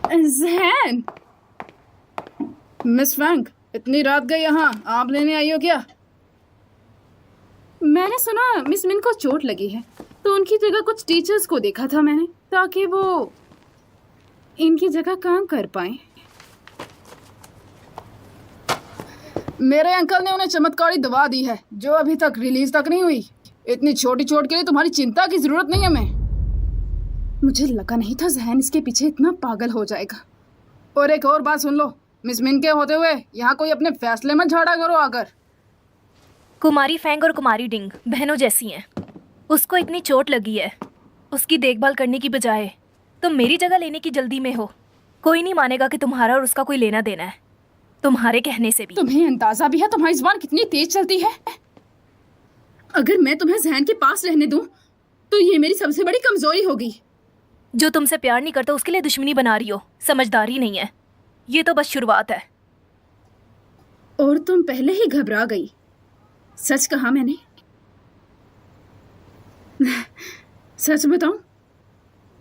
जहन, miss Fang इतनी रात गई यहाँ आप लेने आई हो क्या? मैंने सुना मिस मिन को चोट लगी है, तो उनकी जगह कुछ टीचर्स को देखा था मैंने, ताकि वो इनकी जगह काम कर पाए। मेरे अंकल ने उन्हें चमत्कारी दवा दी है जो अभी तक रिलीज तक नहीं हुई। इतनी छोटी चोट के लिए तुम्हारी चिंता की जरूरत नहीं है। मुझे लगा नहीं था जहन इसके पीछे इतना पागल हो जाएगा। और एक और बात सुन लो, मिस मिन के होते हुए यहाँ कोई अपने फैसले में झाड़ा करो आकर। कुमारी फैंग और कुमारी डिंग बहनों जैसी हैं। उसको इतनी चोट लगी है, उसकी देखभाल करने की बजाय तुम मेरी जगह लेने की जल्दी में हो। कोई नहीं मानेगा कि तुम्हारा और उसका कोई लेना देना है, तुम्हारे कहने से भी। तुम्हें अंदाजा भी है तुम्हारी जुबान कितनी तेज चलती है? अगर मैं तुम्हें जहन के पास रहने दूं तो ये मेरी सबसे बड़ी कमजोरी होगी। जो तुमसे प्यार नहीं करता उसके लिए दुश्मनी बना रही हो, समझदारी नहीं है। ये तो बस शुरुआत है। और तुम पहले ही घबरा गई। सच कहा मैंने। सच बताऊं,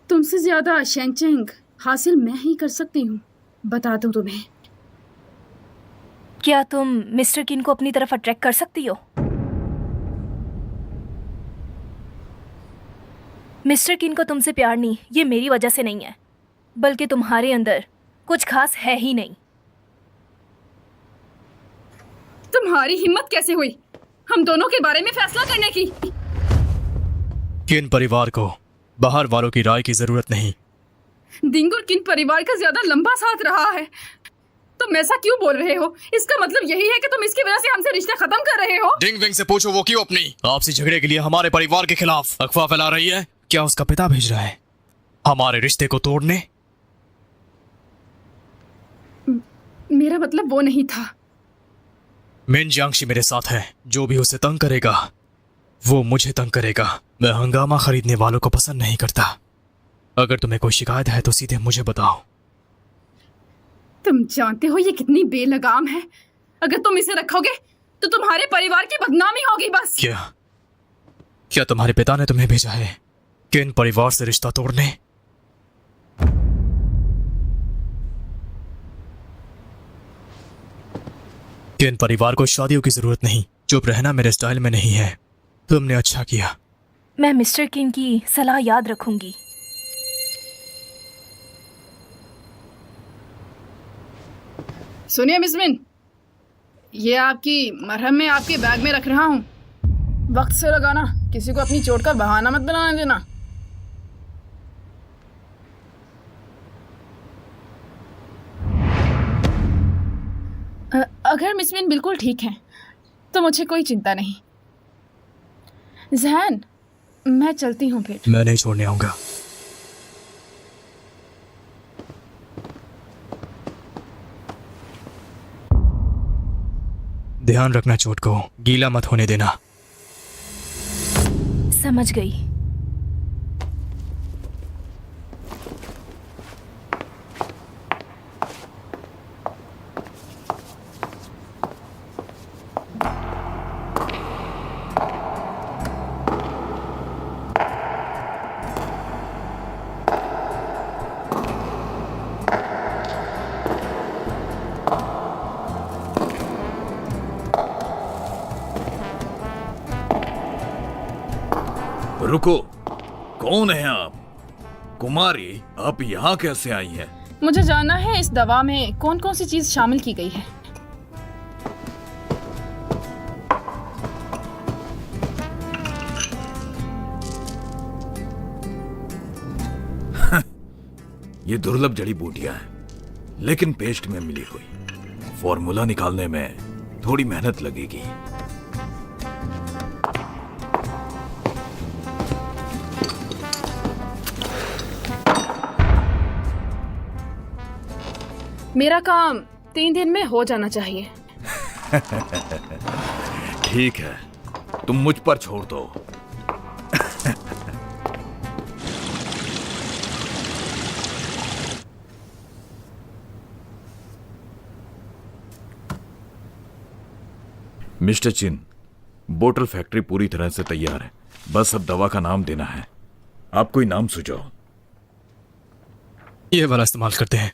तुमसे ज्यादा शेंचेंग हासिल मैं ही कर सकती हूँ। बता दूं तुम्हें। क्या तुम मिस्टर किन को अपनी तरफ अट्रैक्ट कर सकती हो? मिस्टर किन को तुमसे प्यार नहीं, ये मेरी वजह से नहीं है, बल्कि तुम्हारे अंदर कुछ खास है ही नहीं। तुम्हारी हिम्मत कैसे हुई हम दोनों के बारे में फैसला करने की? किन परिवार को बाहर वालों की राय की जरूरत नहीं। डिंग और किन परिवार का ज्यादा लंबा साथ रहा है। तुम ऐसा क्यों बोल रहे हो? इसका मतलब यही है कि तुम इसकी वजह से हमसे रिश्ते खत्म कर रहे हो? डिंग विंग से पूछो वो क्यों अपनी आपसी झगड़े के लिए हमारे परिवार के खिलाफ अफवाह फैला रही है। क्या उसका पिता भेज रहा है हमारे रिश्ते को तोड़ने? मेरा मतलब वो नहीं था। मिन जियांगशी मेरे साथ है। जो भी उसे तंग करेगा वो मुझे तंग करेगा। मैं हंगामा खरीदने वालों को पसंद नहीं करता। अगर तुम्हें कोई शिकायत है तो सीधे मुझे बताओ। तुम जानते हो ये कितनी बेलगाम है। अगर तुम इसे रखोगे तो तुम्हारे परिवार की बदनामी होगी बस। क्या तुम्हारे पिता ने तुम्हें भेजा है किन परिवार से रिश्ता तोड़ने? किन परिवार को शादियों की जरूरत नहीं। चुप रहना मेरे स्टाइल में नहीं है। तुमने अच्छा किया। मैं मिस्टर किन की सलाह याद रखूंगी। सुनिए मिस मिन, ये आपकी मरहम मैं आपके बैग में रख रहा हूँ। वक्त से लगाना, किसी को अपनी चोट का बहाना मत बनाने देना। अगर मिस मिन बिल्कुल ठीक है तो मुझे कोई चिंता नहीं। जहन, मैं चलती हूँ फिर। मैं नहीं छोड़ने आऊंगा। ध्यान रखना, चोट को गीला मत होने देना। समझ गई। रुको, कौन है आप? कुमारी, आप यहाँ कैसे आई हैं? मुझे जानना है इस दवा में कौन कौन सी चीज शामिल की गई है। ये दुर्लभ जड़ी बूटियां हैं, लेकिन पेस्ट में मिली हुई। फॉर्मूला निकालने में थोड़ी मेहनत लगेगी। मेरा काम 3 दिन में हो जाना चाहिए। ठीक है, तुम मुझ पर छोड़ दो। मिस्टर चिन, बोतल फैक्ट्री पूरी तरह से तैयार है। बस अब दवा का नाम देना है। आप कोई नाम सुझाओ। ये वाला इस्तेमाल करते हैं।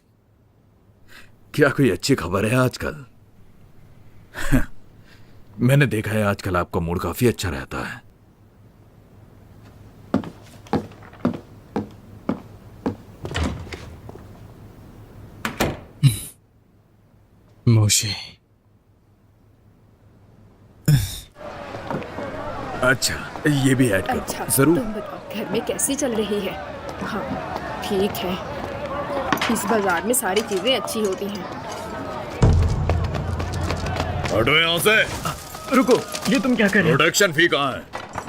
क्या कोई अच्छी खबर है आजकल? मैंने देखा है आजकल आपका मूड काफी अच्छा रहता है। मोशी, अच्छा, ये भी ऐड अच्छा, करो जरूर। तुम बताओ घर में कैसी चल रही है? हाँ, ठीक है। इस बाजार में सारी चीजें अच्छी होती हैं। हटो यहाँ से। रुको, ये तुम क्या कर रहे प्रोडक्शन फी कहाँ है?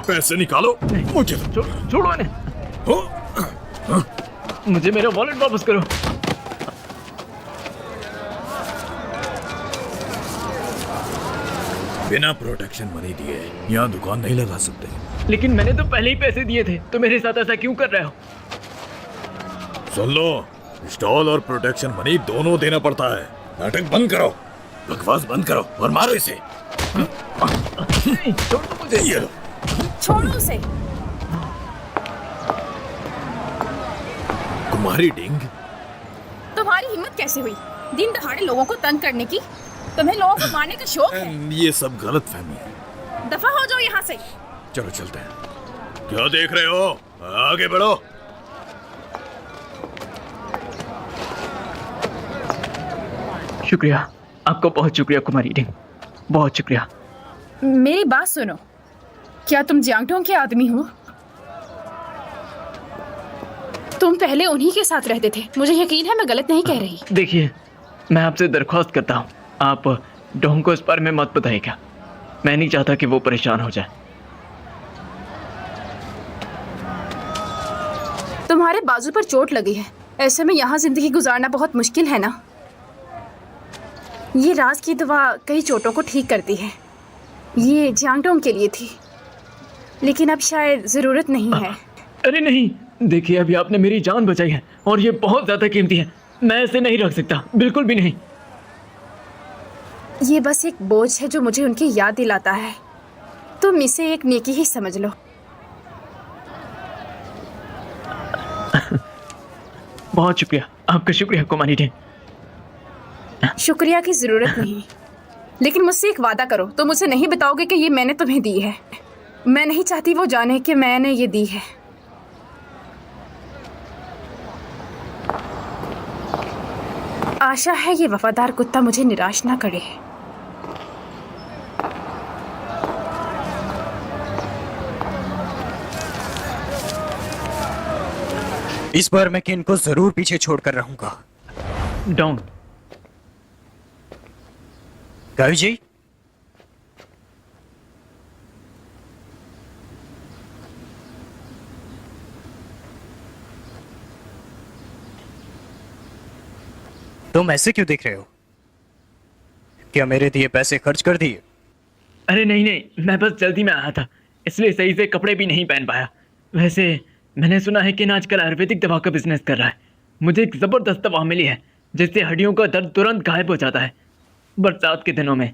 पैसे निकालो। मुझे हो? छोड़ो इन्हें। हो? मुझे मेरा वॉलेट वापस करो। बिना प्रोटेक्शन मनी दिए यहाँ दुकान नहीं लगा सकते। लेकिन मैंने तो पहले ही पैसे दिए थे, तो मेरे साथ ऐसा क्यों कर रहे हो? सुन लो, स्टॉल और प्रोटेक्शन मनी दोनों देना पड़ता है। नाटक बंद करो, बकवास बंद करो और मारो इसे। नहीं, छोड़ दो मुझे। ये लो। छोड़ो उसे। कुमारी डिंग, तुम्हारी हिम्मत कैसे हुई दिन दहाड़े लोगों को तंग करने की? तुम्हें लोगों को मारने का शौक है? ये सब गलत फहमी है। दफा हो जाओ यहाँ से। चलो चलते हैं। क्या देख रहे हो? आगे बढ़ो। शुक्रिया, आपका बहुत शुक्रिया कुमारी डिंग, बहुत शुक्रिया। मेरी बात सुनो, क्या तुम जियांगटोंग के आदमी हो? तुम पहले उन्हीं के साथ रहते थे। मुझे यकीन है मैं गलत नहीं कह रही। देखिए, मैं आपसे दरख्वास्त करता हूँ, आप डोंग को इस बारे में मत बताइएगा। मैं नहीं चाहता कि वो परेशान हो जाए। तुम्हारे बाजू पर चोट लगी है, ऐसे में यहाँ जिंदगी गुजारना बहुत मुश्किल है ना। ये राज की दवा कई चोटों को ठीक करती है। ये जियांगटोंग के लिए थी, लेकिन अब शायद ज़रूरत नहीं है। अरे नहीं, देखिए अभी आपने मेरी जान बचाई है और ये बहुत ज़्यादा कीमती है। मैं इसे नहीं रख सकता, बिल्कुल भी नहीं। ये बस एक बोझ है जो मुझे उनकी याद दिलाता है। तुम इसे एक नेकी ही समझ लो। बहुत शुक्रिया, आपका शुक्रिया कुमारी डिंग। शुक्रिया की ज़रूरत नहीं, लेकिन मुझसे एक वादा करो। तुम मुझे नहीं बताओगे कि ये मैंने तुम्हें दी है। मैं नहीं चाहती वो जाने कि मैंने ये दी है। आशा है ये वफादार कुत्ता मुझे निराश ना करे। इस बार मैं किन को जरूर पीछे छोड़कर रहूंगा। डोंग, गायु जी, तुम ऐसे क्यों देख रहे हो? क्या मेरे दिए पैसे खर्च कर दिए? अरे नहीं नहीं, मैं बस जल्दी में आया था, इसलिए सही से कपड़े भी नहीं पहन पाया। वैसे मैंने सुना है कि आजकल आयुर्वेदिक दवा का बिजनेस कर रहा है। मुझे एक ज़बरदस्त दवा मिली है जिससे हड्डियों का दर्द तुरंत गायब हो जाता है बरसात के दिनों में।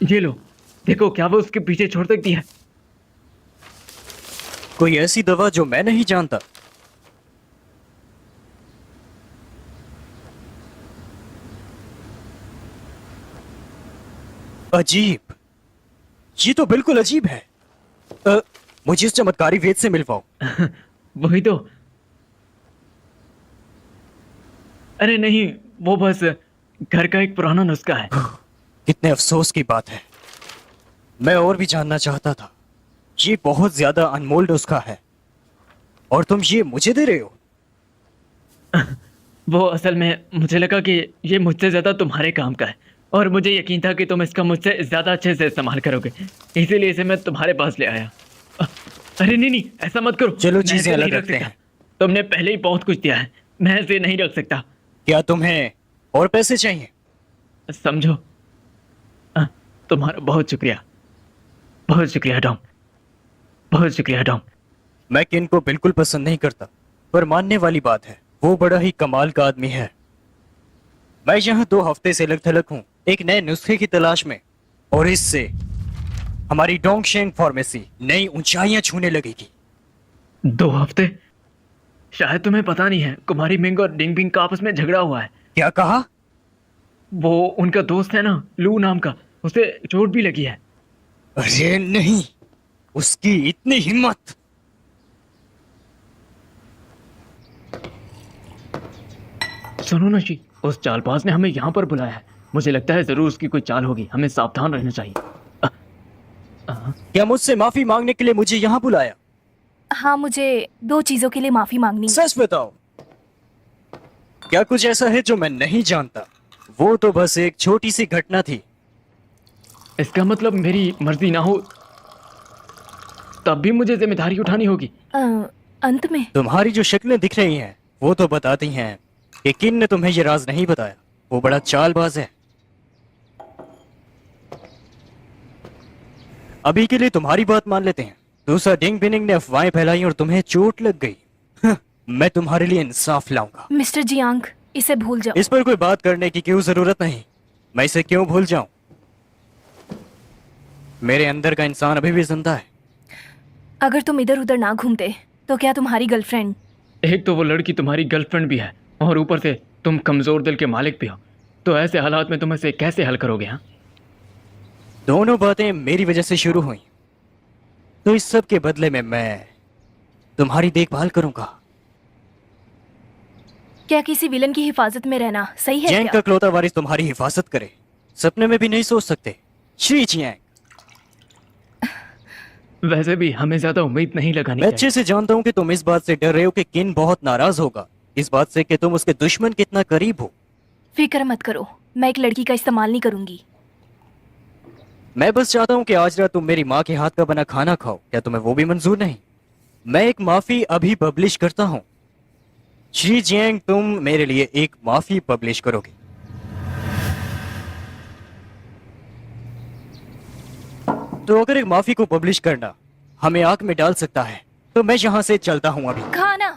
ये लो, देखो क्या वो उसके पीछे छोड़ सकती है? कोई ऐसी दवा जो मैं नहीं जानता? अजीब, ये तो बिल्कुल अजीब है। मुझे इस चमत्कारी वेद से मिलवाओ। वही तो। अरे नहीं, वो बस घर का एक पुराना नुस्खा है। कितने अफसोस की बात है, मैं और भी जानना चाहता था। ये बहुत ज्यादा अनमोल नुस्खा है और तुम ये मुझे दे रहे हो? वो असल में मुझे लगा कि ये मुझसे ज़्यादा तुम्हारे काम का है और मुझे यकीन था कि तुम इसका मुझसे ज़्यादा अच्छे से इस्तेमाल करोगे, इसीलिए इसे मैं तुम्हारे पास ले आया। अरे नहीं नहीं, ऐसा मत करो। चलो मैं चीजें इसे अलग नहीं रख रखते सकता। हैं। तुमने पहले ही बहुत कुछ दिया है, मैं इसे नहीं रख सकता। क्या तुम्हें और पैसे चाहिए? समझो, तुम्हारा बहुत शुक्रिया, बहुत शुक्रिया डॉम, बहुत शुक्रिया डॉम। मैं किन को बिल्कुल पसंद नहीं करता, पर मानने वाली बात है, वो बड़ा ही कमाल का आदमी है। मैं यहाँ 2 हफ्ते से अलग थलग हूँ एक नए नुस्खे की तलाश में, और इससे हमारी डोंगशेंग फार्मेसी नई ऊंचाइयां छूने लगेगी। 2 हफ्ते? शायद तुम्हें पता नहीं है, कुमारी मिंग और डिंग बिंग का आपस में झगड़ा हुआ है। क्या कहा? वो उनका दोस्त है ना, लू नाम का, उसे चोट भी लगी है। अरे नहीं, उसकी इतनी हिम्मत! सुनो नशी, उस चालबाज ने हमें यहाँ पर बुलाया है। मुझे लगता है जरूर उसकी कोई चाल होगी, हमें सावधान रहना चाहिए। क्या मुझसे माफी मांगने के लिए मुझे यहाँ बुलाया? हाँ, मुझे 2 चीजों के लिए माफी मांगनी है। सच बताओ, क्या कुछ ऐसा है जो मैं नहीं जानता? वो तो बस एक छोटी सी घटना थी। इसका मतलब मेरी मर्जी ना हो तब भी मुझे जिम्मेदारी उठानी होगी। अंत में तुम्हारी जो शक्लें दिख रही हैं वो तो बताती हैं कि किन ने तुम्हें ये राज नहीं बताया। वो बड़ा चालबाज है। अभी के लिए तुम्हारी बात मान लेते हैं। दूसरा, डिंग बिनिंग ने अफवाहें फैलाई और तुम्हें चोट लग गई। मैं तुम्हारे लिए इंसाफ लाऊंगा। मिस्टर जियांग, इसे भूल जाओ। इस पर कोई बात करने की क्यों जरूरत नहीं। मैं इसे क्यों भूल जाऊं? मेरे अंदर का इंसान अभी भी जिंदा है। अगर तुम इधर उधर ना घूमते तो क्या तुम्हारी गर्लफ्रेंड? एक तो वो लड़की तुम्हारी गर्लफ्रेंड भी है और ऊपर से तुम कमजोर दिल के मालिक भी हो, तो ऐसे हालात में तुम इसे कैसे हल करोगे? हाँ, दोनों बातें मेरी वजह से शुरू हुई, तो इस सब के बदले में मैं तुम्हारी देखभाल करूंगा। क्या किसी विलन की हिफाजत में रहना सही है जैंग क्या? का इकलौता वारिस तुम्हारी हिफाजत करे, सपने में भी नहीं सोच सकते। श्री जैंग, वैसे भी हमें ज्यादा उम्मीद नहीं लगानी मैं चाहिए। अच्छे से जानता हूं कि तुम इस बात से डर रहे हो कि किन बहुत नाराज होगा, इस बात से कि तुम उसके दुश्मन कितना करीब हो। फिक्र मत करो, मैं एक लड़की का इस्तेमाल नहीं करूंगी। मैं बस चाहता हूं कि आज रात तुम मेरी माँ के हाथ का बना खाना खाओ। क्या तुम्हें वो भी मंजूर नहीं? मैं एक माफी अभी पब्लिश करता हूं। श्री जैंग, तुम मेरे लिए एक माफी पब्लिश करोगे। तो अगर एक माफी को पब्लिश करना हमें आग में डाल सकता है तो मैं यहां से चलता हूं। अभी खाना।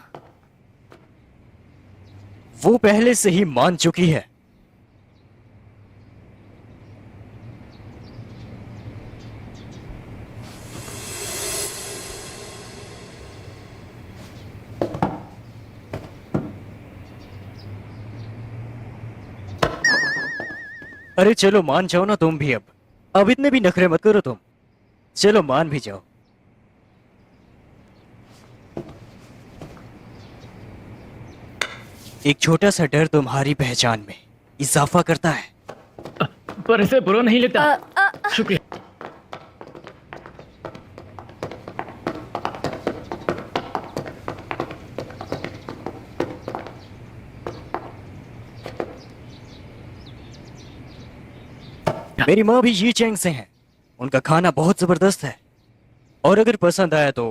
वो पहले से ही मान चुकी है। अरे चलो मान जाओ ना तुम भी। अब इतने भी नखरे मत करो तुम। चलो मान भी जाओ। एक छोटा सा डर तुम्हारी पहचान में इजाफा करता है। पर इसे बुरा नहीं लगता। शुक्रिया। मेरी माँ भी ये चैंग से हैं। उनका खाना बहुत जबरदस्त है और अगर पसंद आया तो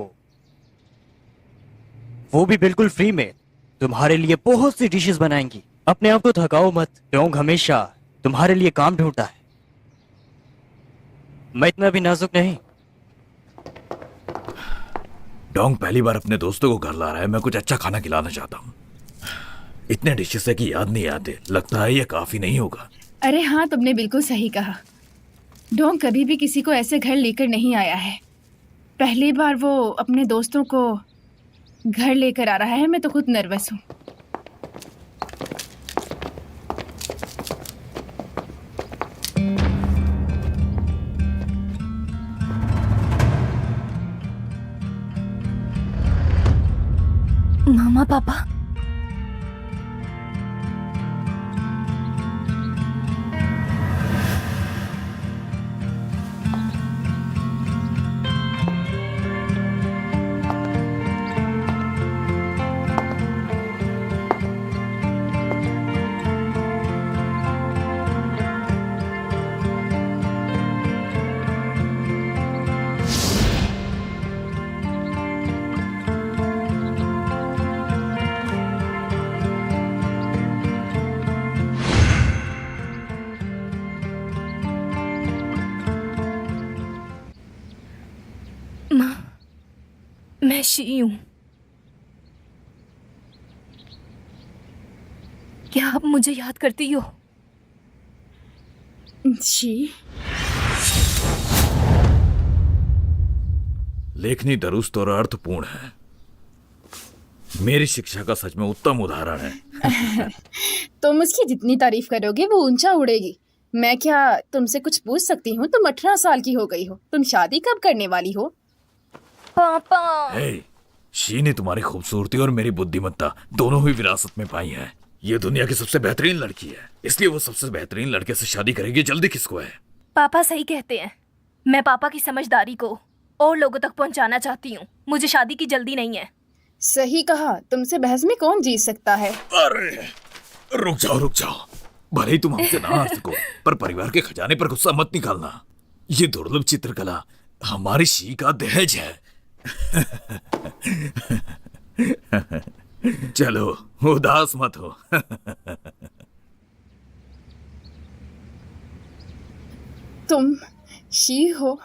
वो भी बिल्कुल फ्री में तुम्हारे लिए बहुत सी डिशेस बनाएंगी। अपने आप को थकाओ मत, डोंग हमेशा तुम्हारे लिए काम ढूंढता है। मैं इतना भी नाजुक नहीं। डोंग पहली बार अपने दोस्तों को घर ला रहा है। मैं कुछ अच्छा खाना खिलाना चाहता हूँ। इतने डिशेस है कि याद नहीं आते। लगता है ये काफी नहीं होगा। अरे हाँ, तुमने बिल्कुल सही कहा। डोंग कभी भी किसी को ऐसे घर लेकर नहीं आया है। पहली बार वो अपने दोस्तों को घर लेकर आ रहा है। मैं तो खुद नर्वस हूँ। मामा पापा, मैं शी हूं। क्या आप मुझे याद करती हो? जी, लेखनी दुरुस्त और अर्थपूर्ण है। मेरी शिक्षा का सच में उत्तम उदाहरण है। तुम उसकी जितनी तारीफ करोगे वो ऊंचा उड़ेगी। मैं क्या तुमसे कुछ पूछ सकती हूँ? तुम 18 साल की हो गई हो, तुम शादी कब करने वाली हो? पापा। हे, शी ने तुम्हारी खूबसूरती और मेरी बुद्धिमत्ता दोनों ही विरासत में पाई है। ये दुनिया की सबसे बेहतरीन लड़की है, इसलिए वो सबसे बेहतरीन लड़के से शादी करेगी। जल्दी किसको है? पापा सही कहते हैं। मैं पापा की समझदारी को और लोगों तक पहुंचाना चाहती हूँ। मुझे शादी की जल्दी नहीं है। सही कहा, तुमसे बहस में कौन जीत सकता है? अरे रुक जाओ। भले ही तुम हमसे ना हार सको, पर परिवार के खजाने पर गुस्सा मत निकालना। ये दुर्लभ चित्रकला हमारी शी का दहेज है। चलो उदास मत हो। तुम शी हो?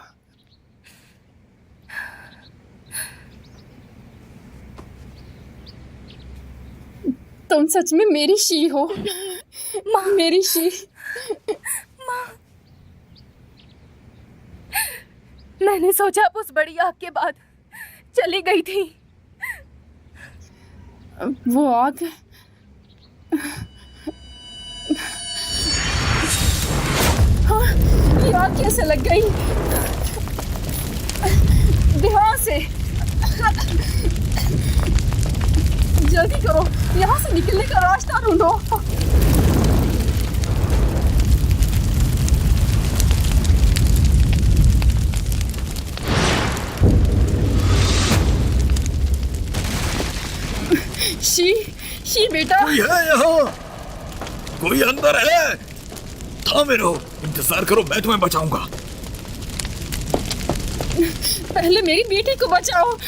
तुम सच में मेरी शी हो? माँ। मेरी शी। मैंने सोचा आप उस बड़ी आग के बाद चली गई थी। वो आग? हाँ, ये आग कैसे लग गई? ध्यान से, जल्दी करो, यहाँ से निकलने का रास्ता ढूंढो। शी बेटा। कोई है यहाँ? कोई अंदर है? थामे रहो, इंतजार करो, मैं तुम्हें बचाऊंगा। पहले मेरी बेटी को बचाओ।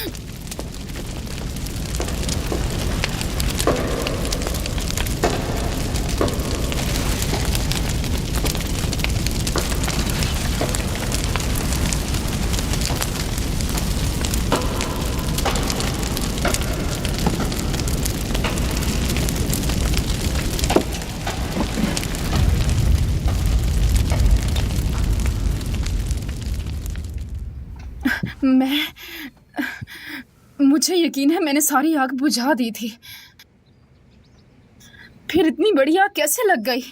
मुझे यकीन है मैंने सारी आग बुझा दी थी, फिर इतनी बड़ी आग कैसे लग गई?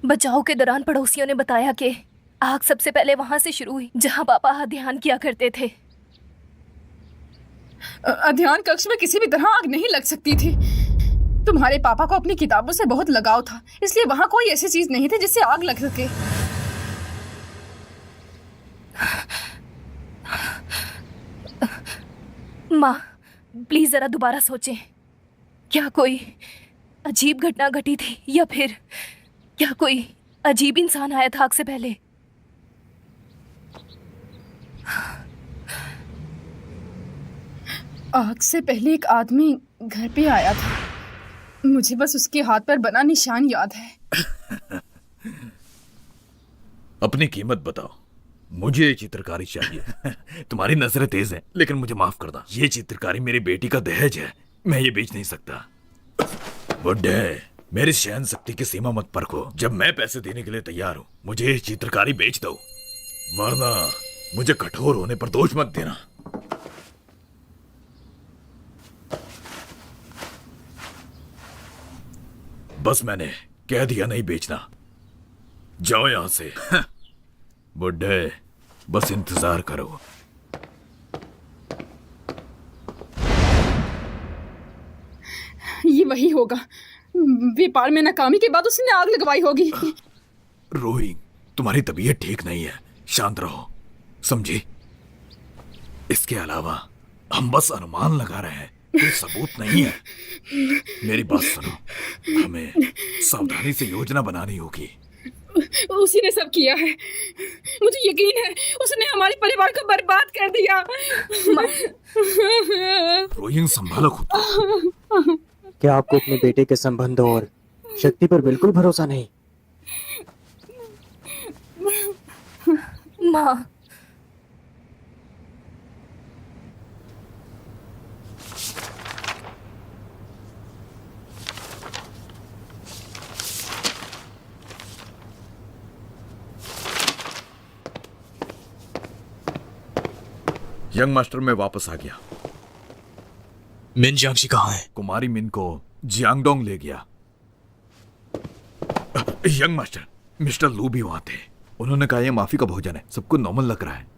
बचाव के दौरान पड़ोसियों ने बताया कि आग सबसे पहले वहां से शुरू हुई जहां पापा ध्यान किया करते थे। अध्ययन कक्ष में किसी भी तरह आग नहीं लग सकती थी। तुम्हारे पापा को अपनी किताबों से बहुत लगाव था, इसलिए वहां कोई ऐसी चीज नहीं थी जिससे आग लग सके। माँ, प्लीज जरा दोबारा सोचें। क्या कोई अजीब घटना घटी थी या फिर क्या कोई अजीब इंसान आया था आग से पहले? आग से पहले एक आदमी घर पे आया था। मुझे बस उसके हाथ पर बना निशान याद है। अपनी कीमत बताओ, मुझे ये चित्रकारी चाहिए। तुम्हारी नजरें तेज हैं, लेकिन मुझे माफ करना, ये चित्रकारी मेरी बेटी का दहेज है, मैं ये बेच नहीं सकता। बुड्ढे, मेरी सहन शक्ति की सीमा मत परखो। जब मैं पैसे देने के लिए तैयार हूँ, मुझे ये चित्रकारी बेच दो, वरना मुझे कठोर होने पर दोष मत देना। बस मैंने कह दिया नहीं बेचना, जाओ यहां से। बुड्ढे, बस इंतजार करो। ये वही होगा, व्यापार में नाकामी के बाद उसने आग लगवाई होगी। रोहिंग, तुम्हारी तबीयत ठीक नहीं है, शांत रहो, समझी? इसके अलावा हम बस अनुमान लगा रहे हैं, कोई सबूत नहीं है। मेरी बात सुनो, हमें सावधानी से योजना बनानी होगी। उसी ने सब किया है, मुझे यकीन है। उसने हमारे परिवार को बर्बाद कर दिया। रोहिंग, संभालो खुद को। क्या आपको अपने बेटे के संबंधों और शक्ति पर बिल्कुल भरोसा नहीं? माँ, यंग मास्टर मैं वापस आ गया। मिन जियांगशी कहाँ है? कुमारी मिन को जियांगडोंग ले गया। यंग मास्टर, मिस्टर लू भी वहां थे। उन्होंने कहा यह माफी का भोजन है, सबको नॉर्मल लग रहा है।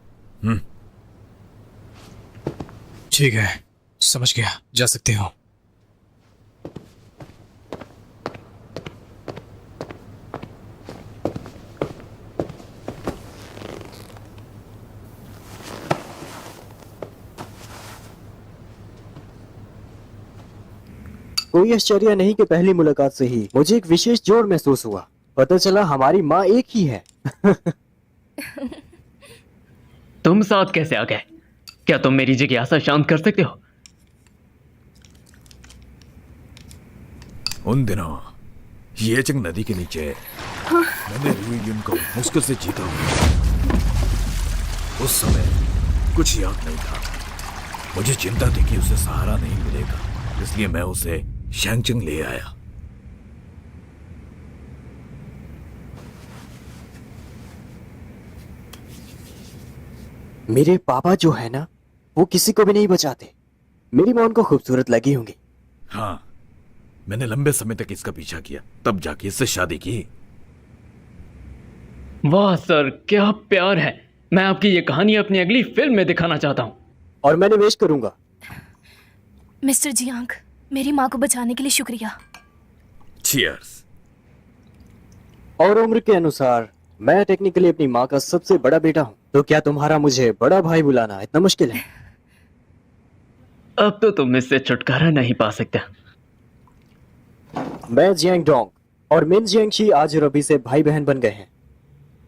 ठीक है, समझ गया, जा सकते हो। कोई आश्चर्य नहीं कि पहली मुलाकात से ही मुझे एक विशेष जोड़ महसूस हुआ। पता चला हमारी माँ एक ही है। तुम साथ कैसे आ गए? क्या तुम मेरी जिज्ञासा शांत कर सकते हो? उन दिनों येचंग नदी के नीचे मैंने रियूनियन को मुश्किल से जीता। उस समय कुछ याद नहीं था। मुझे चिंता थी कि उसे सहारा नहीं मिलेगा, इसलिए मैं उसे शैंगचंग ले आया। मेरे पापा जो है ना, वो किसी को भी नहीं बचाते। मेरी माँ उनको खूबसूरत लगी होंगी। हाँ, मैंने लंबे समय तक इसका पीछा किया, तब जाके इससे शादी की। वाह सर, क्या प्यार है। मैं आपकी ये कहानी अपनी अगली फिल्म में दिखाना चाहता हूँ। और मैं निवेश करूंगा। मिस्टर जियांग, मेरी माँ को बचाने के लिए शुक्रिया। चीयर्स। और उम्र के अनुसार मैं टेक्निकली अपनी माँ का सबसे बड़ा बेटा हूँ, तो क्या तुम्हारा मुझे बड़ा भाई बुलाना इतना मुश्किल है? अब तो तुम इससे छुटकारा नहीं पा सकते। मैं जियांगडोंग और मिन जियांगशी आज और अभी से भाई बहन बन गए हैं।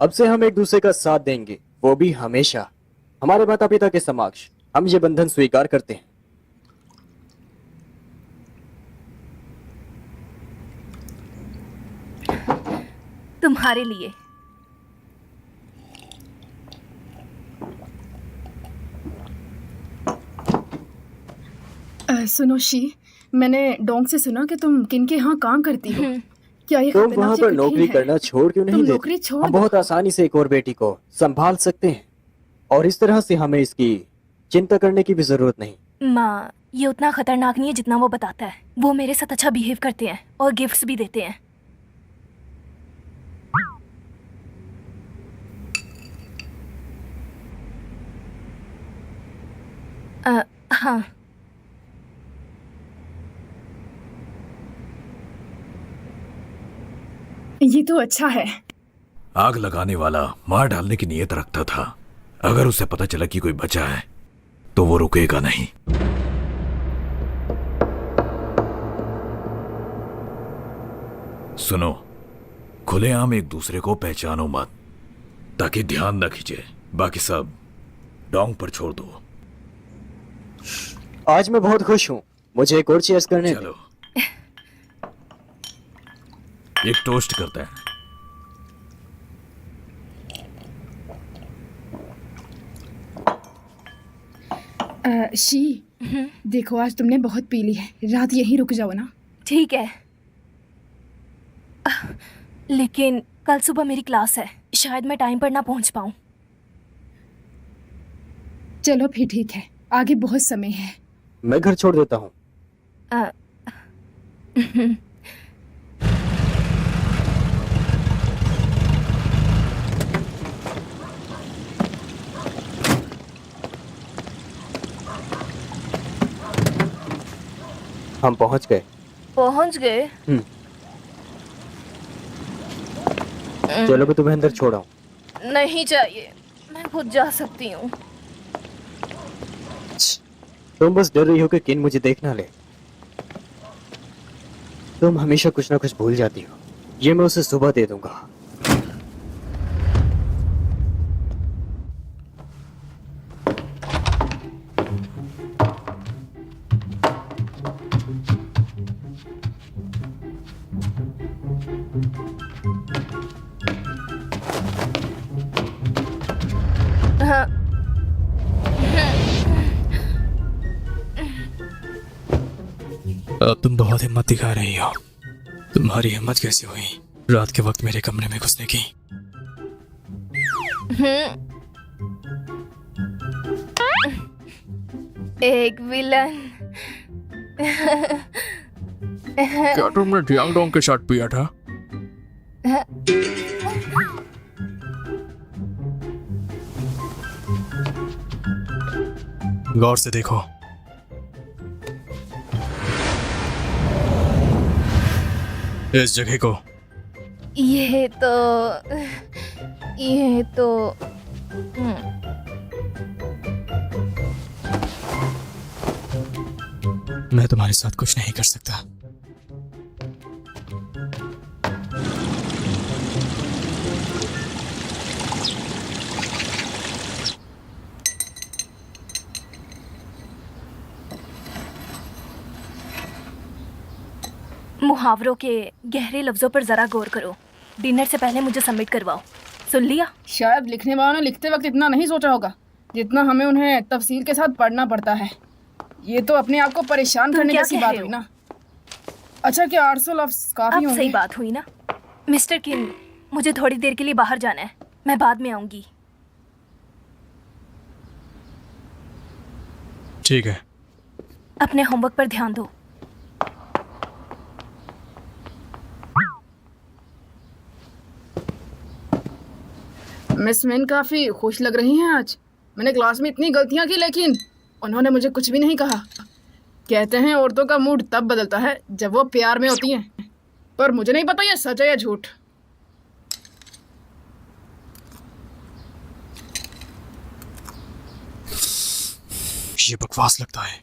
अब से हम एक दूसरे का साथ देंगे, वो भी हमेशा। हमारे माता पिता के समक्ष हम ये बंधन स्वीकार करते हैं। तुम्हारे लिए। सुनो शी, मैंने डोंग से सुना कि तुम किनके यहाँ काम करती हो। क्या ये तुम खतरनाक वहाँ या पर कठिन नौकरी है? करना छोड़ क्यों नहीं तुम देते? नौकरी छोड़ हम दो। बहुत आसानी से एक और बेटी को संभाल सकते हैं, और इस तरह से हमें इसकी चिंता करने की भी जरूरत नहीं। माँ, ये उतना खतरनाक नहीं है जितना वो बताता है। वो मेरे साथ अच्छा बिहेव करते हैं और गिफ्ट्स भी देते हैं। हाँ। ये तो अच्छा है। आग लगाने वाला मार डालने की नीयत रखता था। अगर उसे पता चला कि कोई बचा है तो वो रुकेगा नहीं। सुनो, खुलेआम एक दूसरे को पहचानो मत, ताकि ध्यान न खींचे। बाकी सब डोंग पर छोड़ दो। आज मैं बहुत खुश हूँ। मुझे एक और चीज करने दो। चलो, एक टोस्ट करते हैं। शी, देखो आज तुमने बहुत पी ली है, रात यहीं रुक जाओ ना। ठीक है, लेकिन कल सुबह मेरी क्लास है, शायद मैं टाइम पर ना पहुंच पाऊं। चलो फिर ठीक है, आगे बहुत समय है। मैं घर छोड़ देता हूँ। अ, हम पहुँच गए। पहुंच गए? चलो मैं तुम्हें अंदर छोड़ाऊँ। नहीं चाहिए, मैं खुद जा सकती हूँ। तुम बस डर रही हो कि किन मुझे देख ना ले। तुम हमेशा कुछ ना कुछ भूल जाती हो। ये मैं उसे सुबह दे दूंगा। हाँ, अब तुम बहुत हिम्मत दिखा रही हो। तुम्हारी हिम्मत कैसे हुई रात के वक्त मेरे कमरे में घुसने की? एक विलन। क्या तुमने जियांग डोंग के साथ पिया था? गौर से देखो। इस जगह को। ये तो मैं तुम्हारे साथ कुछ नहीं कर सकता। मुहावरों के गहरे लफ्जों पर जरा गौर करो। डिनर से पहले मुझे सबमिट करवाओ। सुन लिया? शायद लिखने वालों ने लिखते वक्त इतना नहीं सोचा होगा जितना हमें उन्हें तफसील के साथ पढ़ना पड़ता है। ये तो अपने आप को परेशान तुम करने क्या जैसी कह बात रहे हुई हो? ना। अच्छा, क्या 800 लफ्ज काफी अब होंगे? सही बात हुई ना। मिस्टर किन, मुझे थोड़ी देर के लिए बाहर जाना है। मैं बाद में आऊंगी। ठीक है। अपने होमवर्क पर ध्यान दो। मिस मिन काफी खुश लग रही हैं आज। मैंने क्लास में इतनी गलतियां की लेकिन उन्होंने मुझे कुछ भी नहीं कहा। कहते हैं औरतों का मूड तब बदलता है जब वो प्यार में होती हैं, पर मुझे नहीं पता ये सच है या झूठ। ये बकवास लगता है।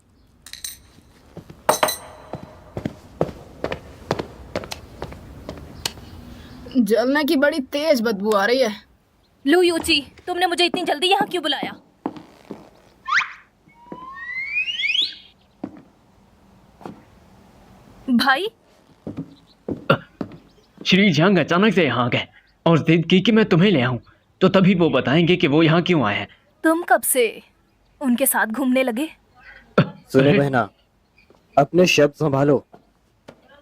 जलने की बड़ी तेज बदबू आ रही है। लू यूची, तुमने मुझे इतनी जल्दी यहाँ क्यों बुलाया? भाई, श्री जियांग अचानक से यहाँ आ गए और जिद की कि मैं तुम्हें ले आऊं, तो तभी वो बताएंगे कि वो यहाँ क्यों आए हैं। तुम कब से उनके साथ घूमने लगे? सुनो अरे, बहना, अपने शब्द संभालो।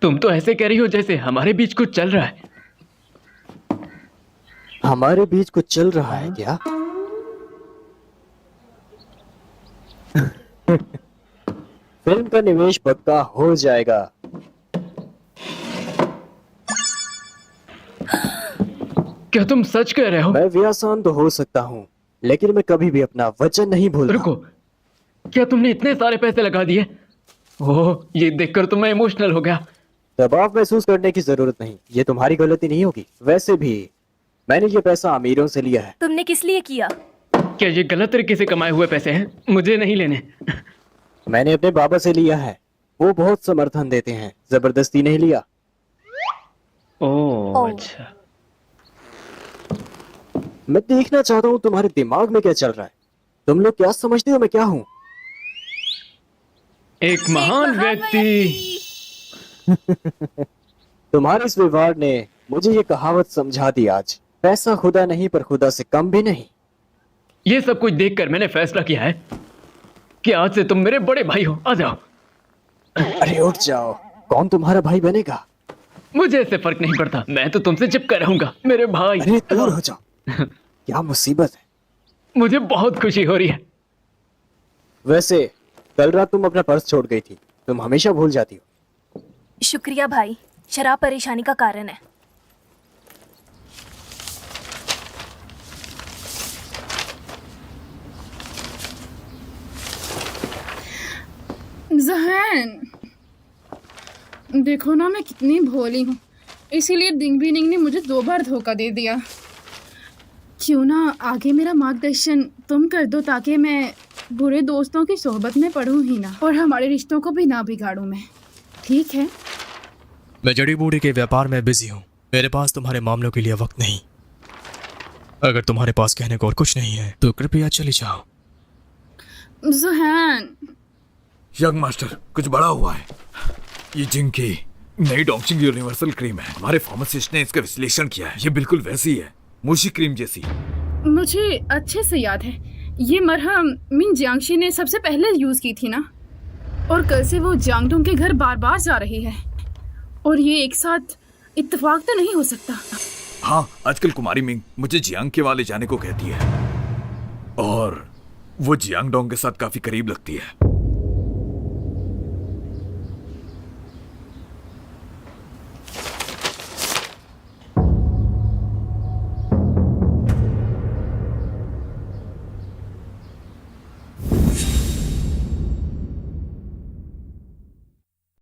तुम तो ऐसे कह रही हो जैसे हमारे बीच कुछ चल रहा है। हमारे बीच कुछ चल रहा है क्या? फिल्म का निवेश पक्का हो जाएगा। क्या तुम सच कह रहे हो? मैं व्यासान तो हो सकता हूँ, लेकिन मैं कभी भी अपना वचन नहीं भूलता। रुको, क्या तुमने इतने सारे पैसे लगा दिए? ओह, ये देखकर तो मैं इमोशनल हो गया। दबाव महसूस करने की जरूरत नहीं, ये तुम्हारी गलती नहीं होगी। वैसे भी मैंने ये पैसा अमीरों से लिया है। तुमने किस लिए किया? क्या ये गलत तरीके से कमाए हुए पैसे हैं? मुझे नहीं लेने। मैंने अपने बाबा से लिया है, वो बहुत समर्थन देते हैं, जबरदस्ती नहीं लिया। ओह, अच्छा। मैं देखना चाहता हूँ तुम्हारे दिमाग में क्या चल रहा है। तुम लोग क्या समझते हो मैं क्या हूँ? एक महान व्यक्ति। तुम्हारे इस व्यवहार ने मुझे ये कहावत समझा दी आज। पैसा खुदा नहीं पर खुदा से कम भी नहीं। ये सब कुछ देखकर मैंने फैसला किया है कि आज से तुम मेरे बड़े भाई हो। आ जाओ। अरे उठ जाओ, कौन तुम्हारा भाई बनेगा? मुझे इससे फर्क नहीं पड़ता, मैं तो तुमसे चिपका रहूंगा, मेरे भाई। अरे दूर हो जाओ, क्या मुसीबत है। मुझे बहुत खुशी हो रही है। वैसे कल रात तुम अपना पर्स छोड़ गई थी, तुम हमेशा भूल जाती हो। शुक्रिया भाई, शराब परेशानी का कारण है। जहन, देखो ना मैं कितनी भोली हूँ, इसीलिए डिंग भी ने मुझे 2 बार धोखा दे दिया। क्यों ना आगे मेरा मार्गदर्शन तुम कर दो ताकि मैं बुरे दोस्तों की सोहबत में पढ़ूं ही ना और हमारे रिश्तों को भी ना बिगाड़ूं मैं। ठीक है? मैं जड़ी बूटी के व्यापार में बिजी हूँ, मेरे पास तुम्हारे मामलों के लिए वक्त नहीं। अगर तुम्हारे पास कहने को और कुछ नहीं है तो कृपया चली जाओ। जहन, यंग मास्टर, कुछ बड़ा हुआ है। ये जिंग की नई डॉक्सिंग यूनिवर्सल क्रीम है। हमारे फार्मासिस्ट ने इसका विश्लेषण किया है। ये बिल्कुल वैसी है, मूशी क्रीम जैसी। मुझे अच्छे से याद है, ये मरहम मिन जियांगशी ने सबसे पहले यूज की थी ना, और कल से वो जियांगडोंग के घर बार बार जा रही है, और ये एक साथ इत्तेफाक तो नहीं हो सकता। हाँ, आजकल कुमारी मिंग मुझे जियांग के वाले जाने को कहती है और वो जियांग डोंग के साथ काफी करीब लगती है।